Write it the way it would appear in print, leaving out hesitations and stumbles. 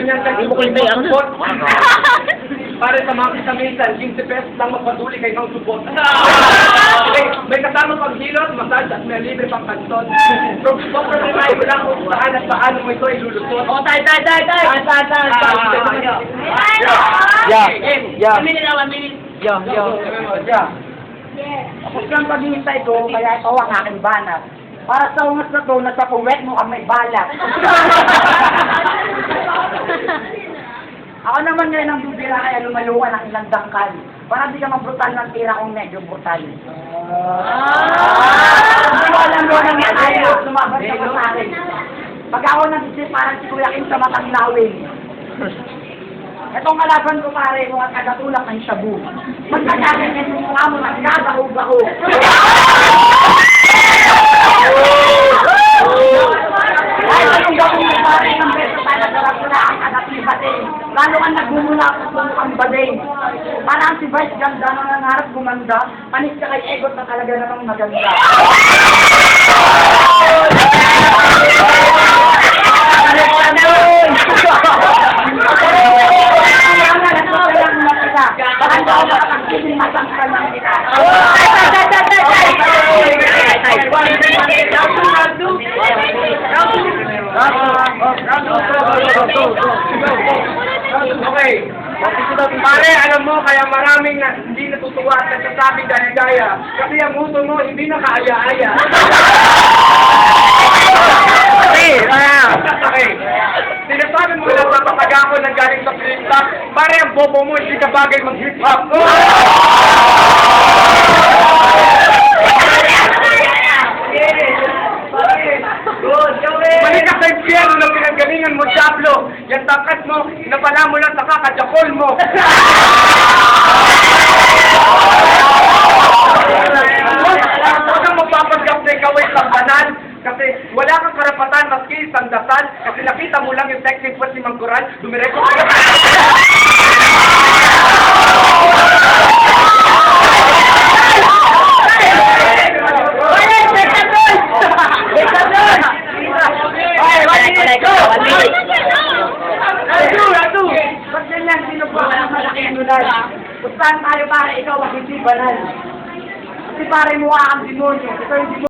ganyan ka, di mo kayo support. Para sa mga kisamisan, 15 pesos lang magpaduli kay ng support. May kasama pang hilot, massage at may libre pang kanton. So, support na tayo lang kung saan at paano mo ito ilulusot. Oh, tay. Yeah. Minute na, 1 minute. Yeah. Tapos yung paghihintay ko, kaya ito ang aking banat. Para sa ungas na to, nasa puwet mo ang may balat. Ako naman ngayon ang bibira kaya lumaluan ng ilang dangkal. Para di ka mabrutal ng tira kong medyo brutal. Hindi mo alam mo nang ayaw, lumabas ka pa sa akin. Pag ako nag-isip, parang si Kuya Kim sa matang lawing. Itong kalaban ko pare, mga kagatulak ng shabu. Magkakakin yung mukha mo, nagkagaho-gaho. Ay, anong gawin mo pare ng beso tayo nagdarapula ang kagatibating. Lalo kang nagmumula ang bading. Parang si Vice ganda na nangarap gumanda, panis ka kay Egot na talaga namang maganda. Okay. Pare, alam mo, kaya maraming hindi natutuwa at nagsasabing dahil gaya. Kasi ang uso mo, hindi nakaaya-aya. Okay. Sinasabi mo na papapag ako ng galing sa flip-flop. Pare, ang bobo mo, hindi ka bagay mag-hip-hop. Mali ka sa impyerno na pinagalingan mo, Diablo. Yan takas mo, napala mo lang sa kakajakol mo. Huwag kang magpapagyap na ikaw ay sambanan. Kasi wala kang karapatan maski isang dasal. Kasi nakita mo lang yung sexy foot ni Mangkuran. Dumiretso ka. Ba't ganyan, sino ba ang malaki ang nulal? Pustahan tayo para ikaw ang hindi banal. Kasi pare mukha ang demonyo. Ito yung demonyo.